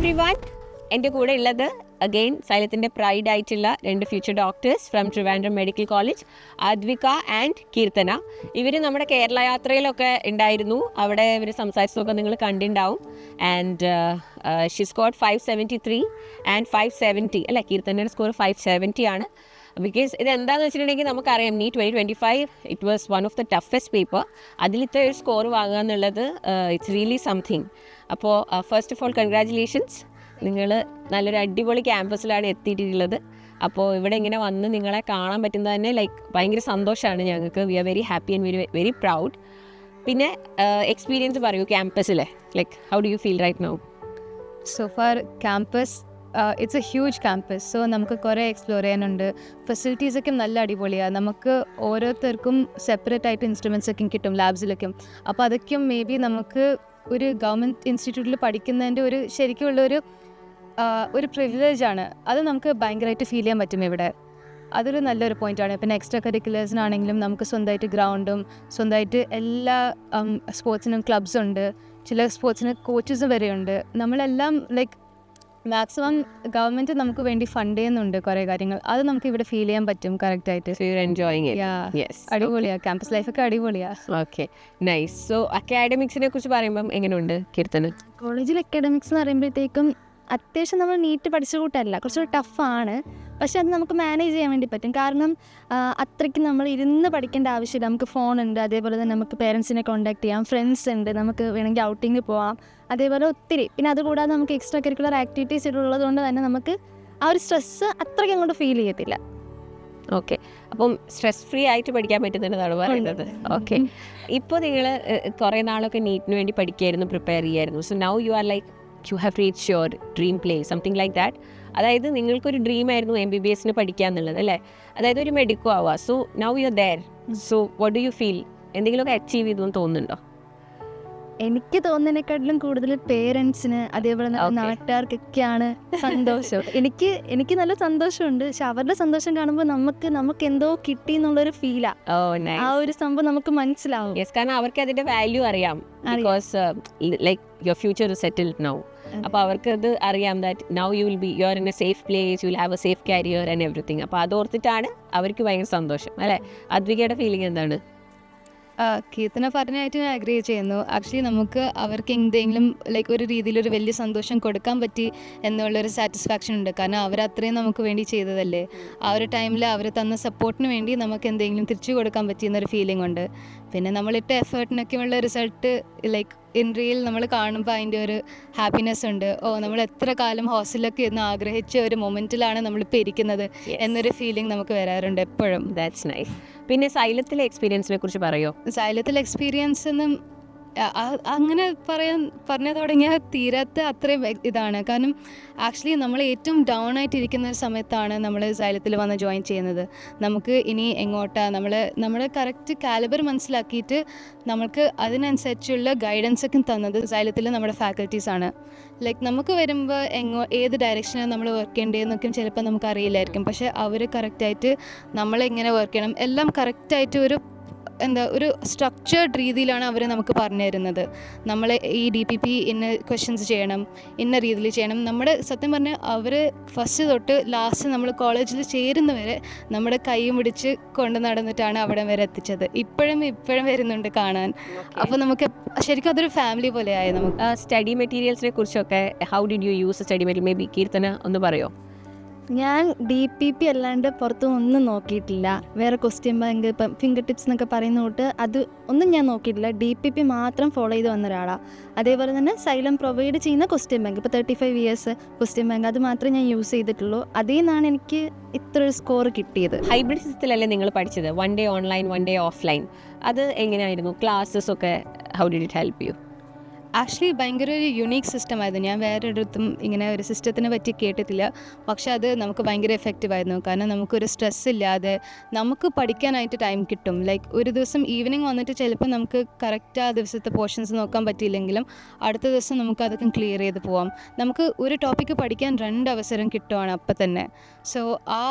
Everyone, എൻ്റെ കൂടെ ഉള്ളത് അഗെയിൻ സൈലത്തിൻ്റെ പ്രൈഡ് ആയിട്ടുള്ള 2 future doctors from Trivandrum medical college, Advika and Keerthana. ഇവർ നമ്മുടെ കേരള യാത്രയിലൊക്കെ ഉണ്ടായിരുന്നു. അവിടെ ഇവർ സംസാരിച്ചതൊക്കെ നിങ്ങൾ കണ്ടിട്ടുണ്ടാവും. ആൻഡ് ഷി സ്കോർഡ് 573 ആൻഡ് 570 അല്ലേ, കീർത്തനയുടെ സ്കോർ 570 ആണ്. ബിക്കോസ് ഇത് എന്താണെന്ന് വെച്ചിട്ടുണ്ടെങ്കിൽ നമുക്കറിയാം, NEET 2025 it was one of the toughest paper. അതിലത്തെ ഒരു സ്കോർ വാങ്ങുക എന്നുള്ളത് ഇറ്റ്സ് റിയലി സംതിങ്. അപ്പോൾ ഫസ്റ്റ് ഓഫ് ഓൾ കൺഗ്രാജുലേഷൻസ്, നിങ്ങൾ നല്ലൊരു അടിപൊളി ക്യാമ്പസിലാണ് എത്തിയിട്ടുള്ളത്. അപ്പോൾ ഇവിടെ ഇങ്ങനെ വന്ന് നിങ്ങളെ കാണാൻ പറ്റുന്നത് തന്നെ ഭയങ്കര സന്തോഷമാണ് ഞങ്ങൾക്ക്. We are very happy and very very proud. പിന്നെ എക്സ്പീരിയൻസ് പറയൂ ക്യാമ്പസിലെ, how do you feel right now? So far campus it's a huge campus. So നമുക്ക് കുറേ എക്സ്പ്ലോർ ചെയ്യാനുണ്ട്. ഫെസിലിറ്റീസൊക്കെ നല്ല അടിപൊളിയാണ്. നമുക്ക് ഓരോരുത്തർക്കും സെപ്പറേറ്റ് ആയിട്ട് ഇൻസ്ട്രുമെൻസ് ഒക്കെ കിട്ടും ലാബ്സിലൊക്കെ. അപ്പോൾ അതൊക്കെയും മേ ബി നമുക്ക് ഒരു ഗവൺമെൻറ് ഇൻസ്റ്റിറ്റ്യൂട്ടിൽ പഠിക്കുന്നതിൻ്റെ ഒരു ശരിക്കുമുള്ള ഒരു പ്രിവിലേജാണ്. അത് നമുക്ക് ഭയങ്കരമായിട്ട് ഫീൽ ചെയ്യാൻ പറ്റും ഇവിടെ. അതൊരു നല്ലൊരു പോയിൻ്റാണ്. പിന്നെ എക്സ്ട്രാ കരിക്കുലേഴ്സിനാണെങ്കിലും നമുക്ക് സ്വന്തമായിട്ട് ഗ്രൗണ്ടും സ്വന്തമായിട്ട് എല്ലാ സ്പോർട്സിനും ക്ലബ്സ് ഉണ്ട്. ചില സ്പോർട്സിന് കോച്ചസ് വരെയുണ്ട്. നമ്മളെല്ലാം മാക്സിമം ഗവൺമെൻറ് നമുക്ക് വേണ്ടി ഫണ്ട് ചെയ്യുന്നുണ്ട് കുറേ കാര്യങ്ങൾ. അത് നമുക്ക് ഇവിടെ ഫീൽ ചെയ്യാൻ പറ്റും കറക്റ്റായിട്ട്. അടിപൊളിയാണ് ക്യാമ്പസ് ലൈഫൊക്കെ അടിപൊളിയാണ്. Okay, nice. സോ അക്കാഡമിക്സിനെ കുറിച്ച് പറയുമ്പം എങ്ങനെയുണ്ട് കീർത്തന? കോളേജിൽ അക്കാഡമിക്സ് എന്ന് പറയുമ്പോഴത്തേക്കും അത്യാവശ്യം നമ്മൾ നീറ്റ് പഠിച്ച കൂട്ടല്ല, കുറച്ചുകൂടി ടഫാണ്. പക്ഷെ അത് നമുക്ക് മാനേജ് ചെയ്യാൻ വേണ്ടി പറ്റും. കാരണം അത്രയ്ക്ക് നമ്മൾ ഇരുന്ന് പഠിക്കേണ്ട ആവശ്യമില്ല. നമുക്ക് ഫോണുണ്ട്, അതേപോലെ തന്നെ നമുക്ക് പേരൻസിനെ കോൺടാക്ട് ചെയ്യാം, ഫ്രണ്ട്സ് ഉണ്ട്, നമുക്ക് വേണമെങ്കിൽ ഔട്ടിങ്ങിന് പോവാം, അതേപോലെ ഒത്തിരി. പിന്നെ അതുകൂടാതെ നമുക്ക് എക്സ്ട്രാ കരിക്കുലർ ആക്ടിവിറ്റീസ് ഉള്ളത് കൊണ്ട് തന്നെ നമുക്ക് ആ ഒരു സ്ട്രെസ്സ് അത്രയ്ക്ക് അങ്ങോട്ട് ഫീൽ ചെയ്യത്തില്ല. ഓക്കെ, അപ്പം സ്ട്രെസ് ഫ്രീ ആയിട്ട് പഠിക്കാൻ പറ്റുന്നതാണ് പറയുന്നത്. ഓക്കെ, ഇപ്പോൾ നിങ്ങൾ കുറേ നാളൊക്കെ നീറ്റിന് വേണ്ടി പഠിക്കുകയായിരുന്നു, പ്രിപ്പയർ ചെയ്യായിരുന്നു. So now you are you have reach your dream place, something like that. അതായത് നിങ്ങൾക്കൊരു ഡ്രീമായിരുന്നു MBBS പഠിക്കുക എന്നുള്ളത് അല്ലേ, അതായത് ഒരു മെഡിക്കോ ആവുക. So now you are there. So what do you feel? എന്തെങ്കിലുമൊക്കെ അച്ചീവ് ചെയ്തു എന്ന് തോന്നുന്നുണ്ടോ? എനിക്ക് തോന്നുന്നതിനെക്കാട്ടിലും കൂടുതൽ പേരൻസിന് അതേപോലെ നാട്ടുകാർക്കൊക്കെയാണ് സന്തോഷം. എനിക്ക് നല്ല സന്തോഷമുണ്ട്. പക്ഷെ അവരുടെ സന്തോഷം കാണുമ്പോൾ നമുക്ക് എന്തോ കിട്ടി എന്നുള്ളൊരു ഫീലാ. ആ ഒരു സംഭവം നമുക്ക് മനസ്സിലാവും. കാരണം അവർക്ക് അതിന്റെ വാല്യൂ അറിയാം. Because your future is settled now. അപ്പോൾ അവർക്ക് അത് അറിയാം that now you will be you are in A safe place, U will have A safe career and everything. അപ്പോൾ അതോർത്തിട്ടാണ് അവർക്ക് ഭയങ്കര സന്തോഷം അല്ലേ? അദ്വികയുടെ ഫീലിംഗ് എന്താണ്? കീർത്തന പറഞ്ഞായിട്ട് ഞാൻ അഗ്രി ചെയ്യുന്നു. ആക്ച്വലി നമുക്ക് അവർക്ക് എന്തെങ്കിലും ഒരു രീതിയിലൊരു വലിയ സന്തോഷം കൊടുക്കാൻ പറ്റി എന്നുള്ളൊരു സാറ്റിസ്ഫാക്ഷൻ ഉണ്ട്. കാരണം അവരത്രയും നമുക്ക് വേണ്ടി ചെയ്തതല്ലേ. ആ ഒരു ടൈമിൽ അവർ തന്ന സപ്പോർട്ടിന് വേണ്ടി നമുക്ക് എന്തെങ്കിലും തിരിച്ചു കൊടുക്കാൻ പറ്റിയെന്നൊരു ഫീലിംഗ് ഉണ്ട്. പിന്നെ നമ്മളിട്ട എഫേർട്ടിനൊക്കെയുള്ള റിസൾട്ട് ഇൻ റിയൽ നമ്മൾ കാണുമ്പോൾ അതിൻ്റെ ഒരു ഹാപ്പിനെസ് ഉണ്ട്. നമ്മൾ എത്ര കാലം ഹോസ്റ്റലിലൊക്കെ ഇരുന്ന് ആഗ്രഹിച്ച ഒരു മൊമെൻറ്റിലാണ് നമ്മളിപ്പോൾ ഇരിക്കുന്നത് എന്നൊരു ഫീലിംഗ് നമുക്ക് വരാറുണ്ട് എപ്പോഴും. That's nice. പിന്നെ സൈലത്തിലെ എക്സ്പീരിയൻസിനെ കുറിച്ച് പറയോ? സൈലത്തിലെ എക്സ്പീരിയൻസ് ഒന്നും അങ്ങനെ പറഞ്ഞു തുടങ്ങിയാൽ തീരാത്ത അത്രയും ഇതാണ്. കാരണം ആക്ച്വലി നമ്മൾ ഏറ്റവും ഡൗൺ ആയിട്ടിരിക്കുന്ന ഒരു സമയത്താണ് നമ്മൾ സൈലത്തിൽ വന്ന് ജോയിൻ ചെയ്യുന്നത്. നമുക്ക് ഇനി എങ്ങോട്ടാണ് നമ്മുടെ കറക്റ്റ് കാലിബർ മനസ്സിലാക്കിയിട്ട് നമുക്ക് അതിനനുസരിച്ചുള്ള ഗൈഡൻസ് ഒക്കെ തന്നത് സൈലത്തിൽ നമ്മുടെ ഫാക്കൽറ്റീസാണ്. നമുക്ക് വരുമ്പോൾ ഏത് ഡയറക്ഷനാണ് നമ്മൾ വർക്ക് ചെയ്യേണ്ടതെന്നൊക്കെ ചിലപ്പോൾ നമുക്ക് അറിയില്ലായിരിക്കും. പക്ഷേ അവർ കറക്റ്റായിട്ട് നമ്മളെങ്ങനെ വർക്ക് ചെയ്യണം എല്ലാം കറക്റ്റായിട്ട് ഒരു സ്ട്രക്ചേർഡ് രീതിയിലാണ് അവർ നമുക്ക് പറഞ്ഞു തരുന്നത്. നമ്മൾ ഈ DPP ഇന്ന ക്വസ്റ്റ്യൻസ് ചെയ്യണം, ഇന്ന രീതിയിൽ ചെയ്യണം. നമ്മുടെ സത്യം പറഞ്ഞാൽ അവർ ഫസ്റ്റ് തൊട്ട് ലാസ്റ്റ് നമ്മൾ കോളേജിൽ ചേരുന്നവരെ നമ്മുടെ കൈയും പിടിച്ച് കൊണ്ട് നടന്നിട്ടാണ് അവിടെ വരെ എത്തിച്ചത്. ഇപ്പോഴും വരുന്നുണ്ട് കാണാൻ. അപ്പോൾ നമുക്ക് ശരിക്കും അതൊരു ഫാമിലി പോലെയായി. നമുക്ക് സ്റ്റഡി മെറ്റീരിയൽസിനെ കുറിച്ചൊക്കെ how did you use study material? May be Keerthana ഒന്ന് പറയോ? ഞാൻ DPP അല്ലാണ്ട് പുറത്തൊന്നും നോക്കിയിട്ടില്ല. വേറെ ക്വസ്റ്റ്യൻ ബാങ്ക്, ഇപ്പം ഫിംഗർ ടിപ്സ് എന്നൊക്കെ പറയുന്ന തൊട്ട് അത് ഒന്നും ഞാൻ നോക്കിയിട്ടില്ല. DPP മാത്രം ഫോളോ ചെയ്ത് വന്ന ഒരാളാണ്. അതേപോലെ തന്നെ സൈലം പ്രൊവൈഡ് ചെയ്യുന്ന ക്വസ്റ്റ്യൻ ബാങ്ക്, ഇപ്പോൾ 35 years ക്വസ്റ്റ്യൻ ബാങ്ക്, അത് മാത്രമേ ഞാൻ യൂസ് ചെയ്തിട്ടുള്ളൂ. അതിൽ നിന്നാണ് എനിക്ക് ഇത്ര ഒരു സ്കോർ കിട്ടിയത്. ഹൈബ്രിഡ് സിസ്റ്റത്തിലല്ലേ നിങ്ങൾ പഠിച്ചത്? 1 day ഓൺലൈൻ 1 day ഓഫ്ലൈൻ. അത് എങ്ങനെയായിരുന്നു? ക്ലാസ്സസ് ഒക്കെ how did it help you? Actually ഭയങ്കര ഒരു യുണീക്ക് സിസ്റ്റമായിരുന്നു. ഞാൻ വേറെ ഒരിടത്തും ഇങ്ങനെ ഒരു സിസ്റ്റത്തിനെ പറ്റി കേട്ടിട്ടില്ല. പക്ഷെ അത് നമുക്ക് ഭയങ്കര എഫക്റ്റീവായിരുന്നു. കാരണം നമുക്കൊരു സ്ട്രെസ് ഇല്ലാതെ നമുക്ക് പഠിക്കാനായിട്ട് ടൈം കിട്ടും. ഒരു ദിവസം ഈവനിങ് വന്നിട്ട് ചിലപ്പോൾ നമുക്ക് കറക്റ്റ് ആ ദിവസത്തെ പോർഷൻസ് നോക്കാൻ പറ്റിയില്ലെങ്കിലും അടുത്ത ദിവസം നമുക്ക് അതൊക്കെ ക്ലിയർ ചെയ്ത് പോവാം. നമുക്ക് ഒരു ടോപ്പിക്ക് പഠിക്കാൻ 2 അവസരം കിട്ടുവാണ് അപ്പം തന്നെ. സോ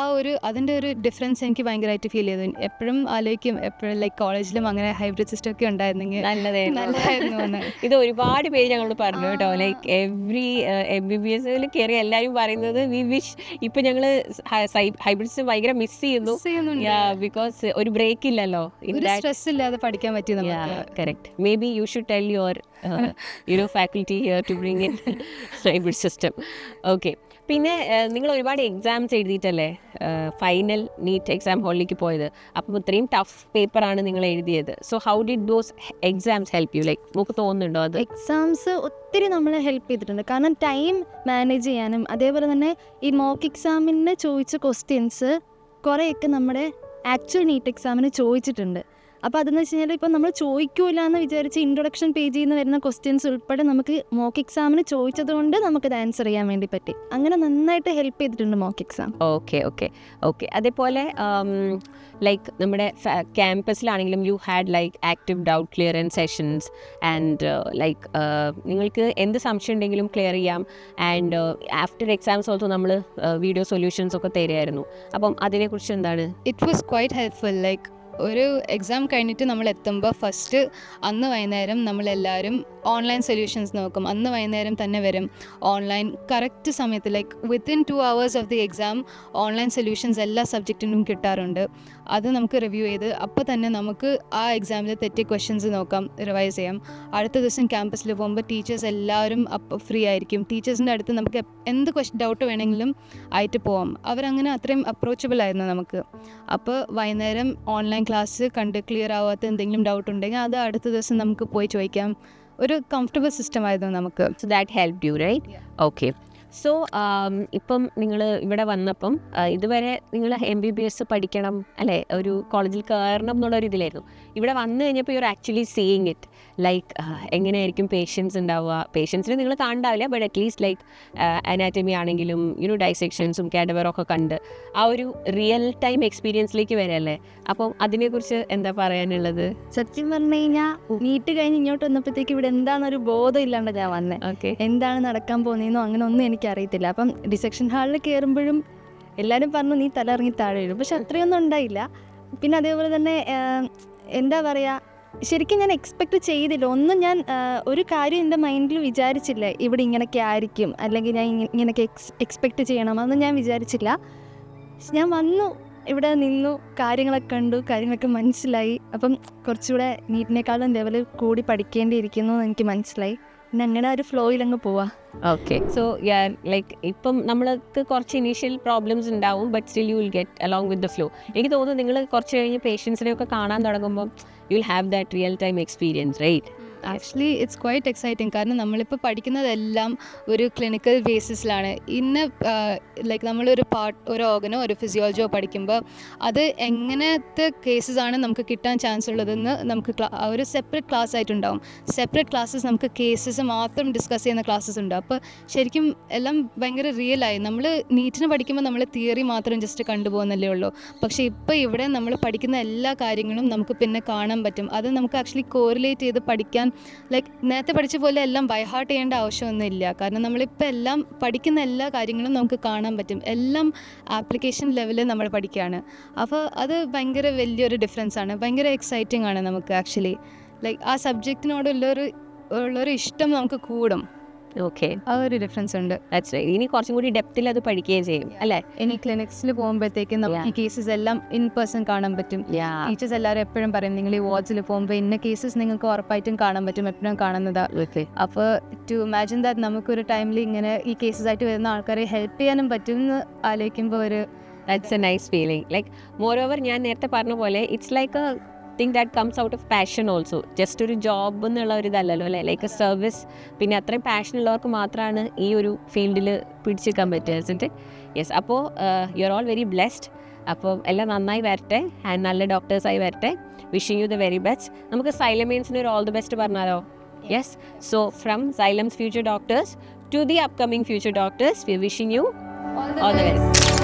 അതിൻ്റെ ഒരു ഡിഫറൻസ് എനിക്ക് ഭയങ്കരമായിട്ട് ഫീൽ ചെയ്തു. എപ്പോഴും ആലോചിക്കും, എപ്പോഴും കോളേജിലും അങ്ങനെ ഹൈബ്രിഡ് സിസ്റ്റം ഒക്കെ ഉണ്ടായിരുന്നെങ്കിൽ നല്ലതായിരുന്നു. ഇത് ഒരുപാട് ഒരുപാട് പേര് ഞങ്ങളോട് പറഞ്ഞു കേട്ടോ. ലൈക്ക് എവറി MBBS കയറി എല്ലാവരും പറയുന്നത് വി വിഷ് ഇപ്പം ഞങ്ങൾ ഹൈബ്രിഡ്സ് ഭയങ്കര മിസ് ചെയ്യുന്നു. ബിക്കോസ് ഒരു ബ്രേക്ക് ഇല്ലല്ലോ. സ്ട്രെസ് ഇല്ലാതെ പഠിക്കാൻ പറ്റി. Correct. Maybe you should tell your faculty here to bring in hybrid system. Okay. പിന്നെ നിങ്ങൾ ഒരുപാട് എക്സാംസ് എഴുതിയിട്ടല്ലേ ഫൈനൽ നീറ്റ് എക്സാം ഹോളിലേക്ക് പോയത്? അപ്പം ഇത്രയും ടഫ് പേപ്പറാണ് നിങ്ങൾ എഴുതിയത്. So how did those exams help you? Like നമുക്ക് തോന്നുന്നുണ്ടോ അത്? എക്സാംസ് ഒത്തിരി നമ്മളെ ഹെൽപ്പ് ചെയ്തിട്ടുണ്ട്. കാരണം ടൈം മാനേജ് ചെയ്യാനും അതേപോലെ തന്നെ ഈ മോക്ക് എക്സാമിന് ചോദിച്ച ക്വസ്റ്റ്യൻസ് കുറേയൊക്കെ നമ്മുടെ ആക്ച്വൽ നീറ്റ് എക്സാമിന് ചോദിച്ചിട്ടുണ്ട്. അപ്പോൾ അതെന്ന് വെച്ച് കഴിഞ്ഞാൽ ഇപ്പം നമ്മൾ ചോദിക്കൂല എന്ന് വിചാരിച്ച് ഇൻട്രൊഡക്ഷൻ പേജിൽ നിന്ന് വരുന്ന ക്വസ്റ്റ്യൻസ് ഉൾപ്പെടെ നമുക്ക് മോക്ക് എക്സാമിന് ചോദിച്ചത് കൊണ്ട് നമുക്കത് ആൻസർ ചെയ്യാൻ വേണ്ടി പറ്റി. അങ്ങനെ നന്നായിട്ട് ഹെൽപ്പ് ചെയ്തിട്ടുണ്ട് മോക്ക് എക്സാം. ഓക്കെ. അതേപോലെ ലൈക്ക് നമ്മുടെ ക്യാമ്പസിലാണെങ്കിലും you had like active doubt clearance sessions and like നിങ്ങൾക്ക് എന്ത് സംശയം ഉണ്ടെങ്കിലും ക്ലിയർ ചെയ്യാം. ആൻഡ് ആഫ്റ്റർ എക്സാംസ് ഓൾസോ നമ്മൾ വീഡിയോ സൊല്യൂഷൻസ് ഒക്കെ തരുമായിരുന്നു. അപ്പം അതിനെക്കുറിച്ച് എന്താണ്? It was quite helpful. Like ഒരു എക്സാം കഴിഞ്ഞിട്ട് നമ്മൾ എത്തുമ്പോൾ ഫസ്റ്റ് അന്ന് വൈകുന്നേരം നമ്മളെല്ലാവരും ഓൺലൈൻ സൊല്യൂഷൻസ് നോക്കും. അന്ന് വൈകുന്നേരം തന്നെ വരും ഓൺലൈൻ കറക്റ്റ് സമയത്ത്. Like within 2 hours of the exam online solutions എല്ലാ സബ്ജക്റ്റിനും കിട്ടാറുണ്ട്. അത് നമുക്ക് റിവ്യൂ ചെയ്ത് അപ്പോൾ തന്നെ നമുക്ക് ആ എക്സാമിൽ തെറ്റിയ ക്വസ്റ്റ്യൻസ് നോക്കാം, റിവൈസ് ചെയ്യാം. അടുത്ത ദിവസം ക്യാമ്പസിൽ പോകുമ്പോൾ ടീച്ചേഴ്സ് എല്ലാവരും അപ്പോൾ ഫ്രീ ആയിരിക്കും. ടീച്ചേഴ്സിൻ്റെ അടുത്ത് നമുക്ക് എന്ത് ഡൗട്ട് വേണമെങ്കിലും ആയിട്ട് പോവാം. അവരങ്ങനെ അത്രയും അപ്രോച്ചബിൾ ആയിരുന്നു നമുക്ക്. അപ്പോൾ വൈകുന്നേരം ഓൺലൈൻ ക്ലാസ് കണ്ട് ക്ലിയർ ആവാത്ത എന്തെങ്കിലും ഡൗട്ട് ഉണ്ടെങ്കിൽ അത് അടുത്ത ദിവസം നമുക്ക് പോയി ചോദിക്കാം. ഒരു കംഫർട്ടബിൾ സിസ്റ്റം ആയിരുന്നു നമുക്ക്. So that help you, right? Okay. So ഇപ്പം നിങ്ങൾ ഇവിടെ വന്നപ്പം ഇതുവരെ നിങ്ങൾ MBBS പഠിക്കണം അല്ലേ, ഒരു കോളേജിൽ കയറണം എന്നുള്ളൊരു ഇതിലായിരുന്നു. ഇവിടെ വന്നു കഴിഞ്ഞപ്പോൾ you are actually seeing it. Like എങ്ങനെയായിരിക്കും പേഷ്യൻസ് ഉണ്ടാവുക? പേഷ്യൻസിന് നിങ്ങൾ കാണണ്ടാവില്ല, ബട്ട് അറ്റ്ലീസ്റ്റ് ലൈക്ക് അനാറ്റമി ആണെങ്കിലും ഡൈസെക്ഷൻസും കാഡവറൊക്കെ കണ്ട് ആ ഒരു റിയൽ ടൈം എക്സ്പീരിയൻസിലേക്ക് വരല്ലേ. അപ്പം അതിനെക്കുറിച്ച് എന്താ പറയാനുള്ളത്? സത്യം പറഞ്ഞു കഴിഞ്ഞാൽ നീറ്റ് കഴിഞ്ഞ് ഇങ്ങോട്ട് വന്നപ്പോഴത്തേക്ക് ഇവിടെ എന്താണെന്നൊരു ബോധം ഇല്ലാണ്ട് ഞാൻ വന്നേ. ഓക്കെ. എന്താണ് നടക്കാൻ പോകുന്നതെന്നോ അങ്ങനെ ഒന്നും എനിക്കറിയത്തില്ല. അപ്പം ഡിസെക്ഷൻ ഹാളിൽ കയറുമ്പോഴും എല്ലാവരും പറഞ്ഞു നീ തലയിറങ്ങി താഴെ വീഴും. പക്ഷെ അത്രയൊന്നും ഉണ്ടായില്ല. പിന്നെ അതേപോലെ തന്നെ എന്താ പറയുക, ശരിക്കും ഞാൻ എക്സ്പെക്റ്റ് ചെയ്തില്ല ഒന്നും. ഞാൻ ഒരു കാര്യം എൻ്റെ മൈൻഡിൽ വിചാരിച്ചില്ല ഇവിടെ ഇങ്ങനെയൊക്കെ ആയിരിക്കും, അല്ലെങ്കിൽ ഞാൻ ഇങ്ങനെയൊക്കെ എക്സ്പെക്റ്റ് ചെയ്യണം, അതൊന്നും ഞാൻ വിചാരിച്ചില്ല. ഞാൻ വന്നു, ഇവിടെ നിന്നു, കാര്യങ്ങളൊക്കെ കണ്ടു, കാര്യങ്ങളൊക്കെ മനസ്സിലായി. അപ്പം കുറച്ചുകൂടെ നീറ്റിനേക്കാളും ലെവൽ കൂടി പഠിക്കേണ്ടിയിരിക്കുന്നു എന്ന് എനിക്ക് മനസ്സിലായി. പിന്നെ അങ്ങനെ ഒരു ഫ്ലോയിൽ അങ്ങ് പോവാ. ഓക്കെ. സോ ലൈക്ക് ഇപ്പം നമ്മൾക്ക് കുറച്ച് ഇനീഷ്യൽ പ്രോബ്ലംസ് ഉണ്ടാവും, but still you will get along with the flow. എനിക്ക് തോന്നുന്നു നിങ്ങൾ കുറച്ച് കഴിഞ്ഞ് പേഷ്യൻസിനെയൊക്കെ കാണാൻ തുടങ്ങുമ്പോൾ you will have that real time experience, right? Actually it's quite exciting. കാരണം നമ്മളിപ്പോൾ പഠിക്കുന്നതെല്ലാം ഒരു ക്ലിനിക്കൽ ബേസിസിലാണ്. ലൈക്ക് നമ്മളൊരു ഒരു ഓർഗനോ ഒരു ഫിസിയോളജിയോ പഠിക്കുമ്പോൾ അത് എങ്ങനത്തെ കേസസ് ആണ് നമുക്ക് കിട്ടാൻ ചാൻസ് ഉള്ളതെന്ന് നമുക്ക് ഒരു സെപ്പറേറ്റ് ക്ലാസ് ആയിട്ടുണ്ടാവും. സെപ്പറേറ്റ് ക്ലാസ്സസ് നമുക്ക് കേസസ് മാത്രം ഡിസ്കസ് ചെയ്യുന്ന ക്ലാസ്സസ് ഉണ്ട്. അപ്പോൾ ശരിക്കും എല്ലാം ഭയങ്കര റിയലായി. നമ്മൾ നീറ്റിന് പഠിക്കുമ്പോൾ നമ്മൾ തിയറി മാത്രം ജസ്റ്റ് കണ്ടുപോകുന്നല്ലേ ഉള്ളൂ. പക്ഷേ ഇപ്പോൾ ഇവിടെ നമ്മൾ പഠിക്കുന്ന എല്ലാ കാര്യങ്ങളും നമുക്ക് പിന്നെ കാണാൻ പറ്റും. അത് നമുക്ക് ആക്ച്വലി കോറിലേറ്റ് ചെയ്ത് പഠിക്കാൻ, ലൈക്ക് നേരത്തെ പഠിച്ച പോലെ എല്ലാം ബൈഹാർട്ട് ചെയ്യേണ്ട ആവശ്യമൊന്നുമില്ല. കാരണം നമ്മളിപ്പോൾ എല്ലാം പഠിക്കുന്ന എല്ലാ കാര്യങ്ങളും നമുക്ക് കാണാൻ പറ്റും. എല്ലാം ആപ്ലിക്കേഷൻ ലെവലിൽ നമ്മൾ പഠിക്കുകയാണ്. അപ്പോൾ അത് ഭയങ്കര വലിയൊരു ഡിഫറൻസ് ആണ്. ഭയങ്കര എക്സൈറ്റിംഗ് ആണ് നമുക്ക് ആക്ച്വലി. ലൈക്ക് ആ സബ്ജക്റ്റിനോടുള്ളൊരു ഇഷ്ടം നമുക്ക് കൂടും. ഓക്കെ. ആ ഒരു ഡിഫറൻസ് ഉണ്ട്. That's right. ഇനി കുറച്ചും കൂടി ഡെപ്തിൽ അത് പഠിക്കുകയും ചെയ്യും അല്ലേ? ഇനി ക്ലിനിക്സിൽ പോകുമ്പോഴത്തേക്കും നമുക്ക് ഈ കേസസ് എല്ലാം ഇൻ പേഴ്സൺ കാണാൻ പറ്റും. ടീച്ചേഴ്സ് എല്ലാവരും എപ്പോഴും പറയും നിങ്ങൾ ഈ വാർഡ്സിൽ പോകുമ്പോൾ ഇന്ന കേസസ് നിങ്ങൾക്ക് ഉറപ്പായിട്ടും കാണാൻ പറ്റും, എപ്പോഴും കാണുന്നതാ. അപ്പോൾ ടു ഇമാജിൻ ദാറ്റ് നമുക്കൊരു ടൈമിൽ ഇങ്ങനെ ഈ കേസസ് ആയിട്ട് വരുന്ന ആൾക്കാരെ ഹെൽപ്പ് ചെയ്യാനും പറ്റും എന്ന് ആലോചിക്കുമ്പോൾ ഒരു that's A nice feeling. Like moreover ഞാൻ നേരത്തെ പറഞ്ഞ പോലെ it's like A thing that comes out of passion also. Just ഒരു ജോബ് എന്നുള്ള ഒരു ഇതല്ലല്ലോ അല്ലേ, ലൈക്ക് എ സർവീസ്. പിന്നെ അത്രയും പാഷൻ ഉള്ളവർക്ക് മാത്രമാണ് ഈ ഒരു ഫീൽഡിൽ പിടിച്ചെടുക്കാൻ പറ്റുക. യെസ്. അപ്പോൾ you are all very blessed. അപ്പോൾ എല്ലാം നന്നായി വരട്ടെ, ആൻഡ് നല്ല ഡോക്ടേഴ്സായി വരട്ടെ. വിഷിങ് ു ദ വെരി ബെസ്റ്റ്. നമുക്ക് സൈലമേൻസിന് ഒരു ഓൾ ദി ബെസ്റ്റ് പറഞ്ഞാലോ? Yes. So from Xylem's future doctors to the upcoming future doctors, we are wishing you all the best.